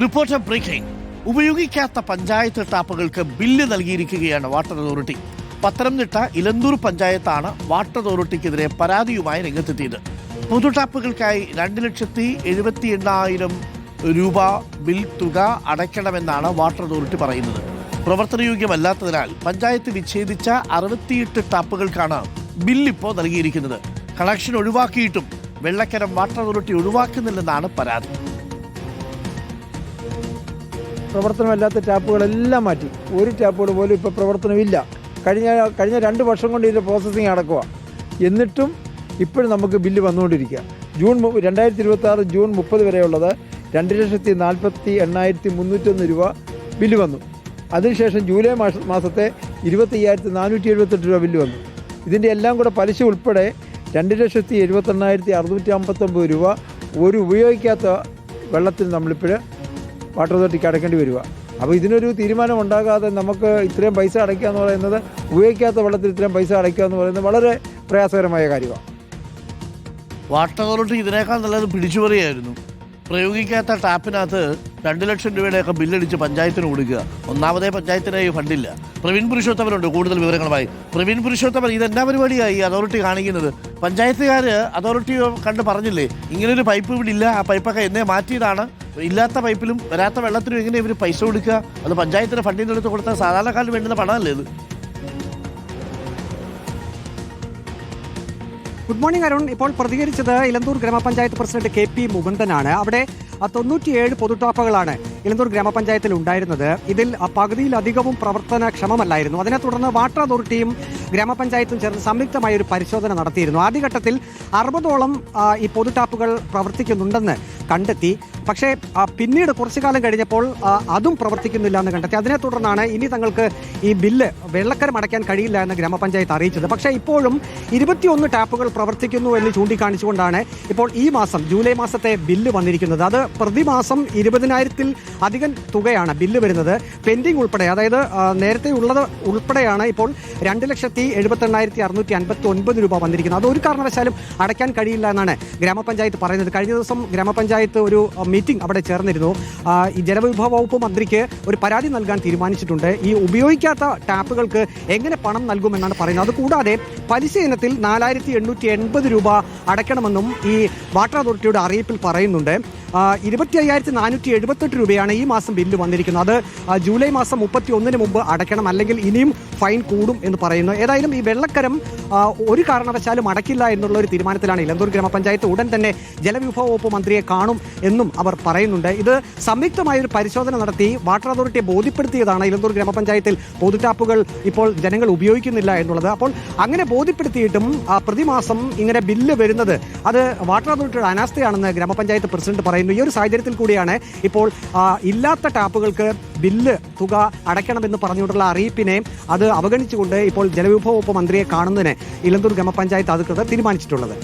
Reporter breaking. ഉപയോഗിക്കാത്ത പഞ്ചായത്ത് ടാപ്പുകൾക്ക് bill നൽകിയിരിക്കുകയാണ് വാട്ടർ അതോറിറ്റി. പത്തനംതിട്ട ഇലന്തൂർ പഞ്ചായത്താണ് വാട്ടർ അതോറിറ്റിക്കെതിരെ പരാതിയുമായി രംഗത്തെത്തിയത്. പൊതു ടാപ്പുകൾക്കായി 2,78,000 രൂപ ബിൽ തുക അടയ്ക്കണമെന്നാണ് വാട്ടർ അതോറിറ്റി പറയുന്നത്. പ്രവർത്തനയോഗ്യമല്ലാത്തതിനാൽ പഞ്ചായത്ത് വിച്ഛേദിച്ച 68 ടാപ്പുകൾക്കാണ് ബില്ലിപ്പോൾ നൽകിയിരിക്കുന്നത്. കണക്ഷൻ ഒഴിവാക്കിയിട്ടും വെള്ളക്കരം വാട്ടർ അതോറിറ്റി ഒഴിവാക്കുന്നില്ലെന്നാണ് പരാതി. പ്രവർത്തനമില്ലാത്ത ടാപ്പുകളെല്ലാം മാറ്റി. ഒരു ടാപ്പുകൾ പോലും ഇപ്പോൾ പ്രവർത്തനമില്ല. കഴിഞ്ഞ 2 വർഷം കൊണ്ട് ഇതിൻ്റെ പ്രോസസ്സിങ് നടക്കുക. എന്നിട്ടും ഇപ്പോഴും നമുക്ക് ബില്ല് വന്നുകൊണ്ടിരിക്കുക. 2026 ജൂൺ 30 വരെയുള്ളത് 2,48,301 രൂപ ബില്ല് വന്നു. അതിനുശേഷം ജൂലൈ മാസത്തെ 25,478 രൂപ ബില്ല് വന്നു. ഇതിൻ്റെ എല്ലാം കൂടെ പലിശ ഉൾപ്പെടെ 2,78,659 രൂപ ഒരു ഉപയോഗിക്കാത്ത വെള്ളത്തിൽ നമ്മളിപ്പോൾ വാട്ടർ അതോറിറ്റിക്ക് അടയ്ക്കേണ്ടി വരിക. അപ്പോൾ ഇതിനൊരു തീരുമാനം ഉണ്ടാകാതെ നമുക്ക് ഇത്രയും പൈസ അടയ്ക്കുക എന്ന് പറയുന്നത്, ഉപയോഗിക്കാത്ത വെള്ളത്തിൽ ഇത്രയും പൈസ അടയ്ക്കുക എന്ന് പറയുന്നത് വളരെ പ്രയാസകരമായ കാര്യമാണ്. വാട്ടർ അതോറിറ്റി ഇതിനേക്കാൾ നല്ലത് പിടിച്ചുപറിയായിരുന്നു. പ്രയോഗിക്കാത്ത ടാപ്പിനകത്ത് 2 ലക്ഷം രൂപയുടെയൊക്കെ ബില്ലടിച്ച് പഞ്ചായത്തിന് കൊടുക്കുക. ഒന്നാമതേ പഞ്ചായത്തിന് ഫണ്ടില്ല. പ്രവീൺ പുരുഷോത്തമനുണ്ട് കൂടുതൽ വിവരങ്ങളുമായി. പ്രവീൺ പുരുഷോത്തമൻ, ഇതെന്നാ പരിപാടിയായി അതോറിറ്റി കാണിക്കുന്നത്? പഞ്ചായത്തുകാർ അതോറിറ്റി കണ്ട് പറഞ്ഞില്ലേ ഇങ്ങനൊരു പൈപ്പ് ഇവിടെ ഇല്ല, ആ പൈപ്പൊക്കെ എന്നേ മാറ്റിയതാണ്, ഇല്ലാത്ത പൈപ്പിലും വരാത്ത വെള്ളത്തിനും എങ്ങനെ ഇവർ പൈസ കൊടുക്കുക? അത് പഞ്ചായത്തിന് ഫണ്ടിൽ നിന്ന് എടുത്ത് കൊടുത്താൽ സാധാരണക്കാരന് വേണ്ടുന്ന പണമല്ലേ ഇത്? Good morning Arun. ഇപ്പോൾ പ്രതികരിച്ചത് ഇലന്തൂർ ഗ്രാമപഞ്ചായത്ത് പ്രസിഡന്റ് KP മുകുന്ദനാണ്. അവിടെ 97 പൊതുടാപ്പുകളാണ് ഇലന്തൂർ ഗ്രാമപഞ്ചായത്തിൽ ഉണ്ടായിരുന്നത്. ഇതിൽ പകുതിയിലധികവും പ്രവർത്തനക്ഷമമല്ലായിരുന്നു. അതിനെ തുടർന്ന് വാട്ടർ അതോറിറ്റിയും ഗ്രാമപഞ്ചായത്തും ചേർന്ന് സംയുക്തമായ ഒരു പരിശോധന നടത്തിയിരുന്നു. ആദ്യഘട്ടത്തിൽ 60ഓളം ഈ പൊതുടാപ്പുകൾ പ്രവർത്തിക്കുന്നുണ്ടെന്ന് കണ്ടെത്തി. പക്ഷേ പിന്നീട് കുറച്ചു കാലം കഴിഞ്ഞപ്പോൾ അതും പ്രവർത്തിക്കുന്നില്ല എന്ന് കണ്ടെത്തി. അതിനെ തുടർന്നാണ് ഇനി തങ്ങൾക്ക് ഈ ബില്ല് വെള്ളക്കരം അടയ്ക്കാൻ കഴിയില്ല എന്ന് ഗ്രാമപഞ്ചായത്ത് അറിയിച്ചത്. പക്ഷേ ഇപ്പോഴും 21 ടാപ്പുകൾ പ്രവർത്തിക്കുന്നു എന്ന് ചൂണ്ടിക്കാണിച്ചുകൊണ്ടാണ് ഇപ്പോൾ ഈ മാസം ജൂലൈ മാസത്തെ ബില്ല് വന്നിരിക്കുന്നത്. അത് പ്രതിമാസം 20,000-ൽ അധികം തുകയാണ് ബില്ല് വരുന്നത്. പെൻഡിംഗ് ഉൾപ്പെടെ, അതായത് നേരത്തെ ഉള്ളത് ഉൾപ്പെടെയാണ് ഇപ്പോൾ 2,78,659 രൂപ വന്നിരിക്കുന്നത്. അത് ഒരു കാരണവശാലും അടയ്ക്കാൻ കഴിയില്ല എന്നാണ് ഗ്രാമപഞ്ചായത്ത് പറയുന്നത്. കഴിഞ്ഞ ദിവസം ഗ്രാമപഞ്ചായത്ത് ഒരു മീറ്റിംഗ് അവിടെ ചേർന്നിരുന്നു. ഈ ജലവിഭവ വകുപ്പ് മന്ത്രിക്ക് ഒരു പരാതി നൽകാൻ തീരുമാനിച്ചിട്ടുണ്ട്. ഈ ഉപയോഗിക്കാത്ത ടാപ്പുകൾക്ക് എങ്ങനെ പണം നൽകുമെന്നാണ് പറയുന്നത്. അതുകൂടാതെ പലിശ ഇനത്തിൽ 4,880 രൂപ അടയ്ക്കണമെന്നും ഈ വാട്ടർ അതോറിറ്റിയുടെ അറിയിപ്പിൽ പറയുന്നുണ്ട്. 25,478 രൂപയാണ് ഈ മാസം ബില്ല് വന്നിരിക്കുന്നത്. അത് ജൂലൈ മാസം 31-ന് മുമ്പ് അടയ്ക്കണം, അല്ലെങ്കിൽ ഇനിയും ഫൈൻ കൂടും എന്ന് പറയുന്നു. ഏതായാലും ഈ വെള്ളക്കരം ഒരു കാരണവശാലും അടയ്ക്കില്ല എന്നുള്ള ഒരു തീരുമാനത്തിലാണ് ഇലന്തൂർ ഗ്രാമപഞ്ചായത്ത്. ഉടൻ തന്നെ ജലവിഭവ വകുപ്പ് മന്ത്രിയെ കാണും എന്നും അവർ പറയുന്നുണ്ട്. ഇത് സംയുക്തമായൊരു പരിശോധന നടത്തി വാട്ടർ അതോറിറ്റിയെ ബോധ്യപ്പെടുത്തിയതാണ് ഇലന്തൂർ ഗ്രാമപഞ്ചായത്തിൽ പൊതുടാപ്പുകൾ ഇപ്പോൾ ജനങ്ങൾ ഉപയോഗിക്കുന്നില്ല എന്നുള്ളത്. അപ്പോൾ അങ്ങനെ ബോധ്യപ്പെടുത്തിയിട്ടും പ്രതിമാസം ഇങ്ങനെ ബില്ല് വരുന്നത് അത് വാട്ടർ അതോറിറ്റിയുടെ അനാസ്ഥയാണെന്ന് ഗ്രാമപഞ്ചായത്ത് പ്രസിഡന്റ് പറയുന്നു. ഈ ഒരു സാഹചര്യത്തിൽ കൂടിയാണ് ഇപ്പോൾ ഇല്ലാത്ത ടാപ്പുകൾക്ക് ബില്ല് തുക അടയ്ക്കണമെന്ന് പറഞ്ഞുകൊണ്ടുള്ള അറിയിപ്പിനെ അത് അവഗണിച്ചുകൊണ്ട് ഇപ്പോൾ ജലവിഭവ വകുപ്പ് മന്ത്രിയെ കാണുന്നതിന് ഇലന്തൂർ ഗ്രാമപഞ്ചായത്ത് അധികൃതർ തീരുമാനിച്ചിട്ടുള്ളത്.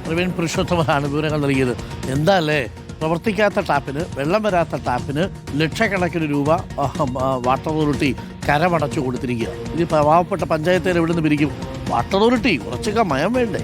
പ്രവീൺ പുരുഷോത്തമനാണ് വിവരങ്ങൾ നൽകിയത്. എന്താ അല്ലേ, പ്രവർത്തിക്കാത്ത ടാപ്പിന്, വെള്ളം വരാത്ത ടാപ്പിന് ലക്ഷക്കണക്കിന് രൂപ വാട്ടർ അതോറിറ്റി കരമടച്ചു കൊടുത്തിരിക്കുക. ഇത് പാവപ്പെട്ട പഞ്ചായത്തുകാർ എവിടെ നിന്ന് പിരിക്കും? വാട്ടർ അതോറിറ്റി കുറച്ചൊക്കെ മയം വേണ്ടേ?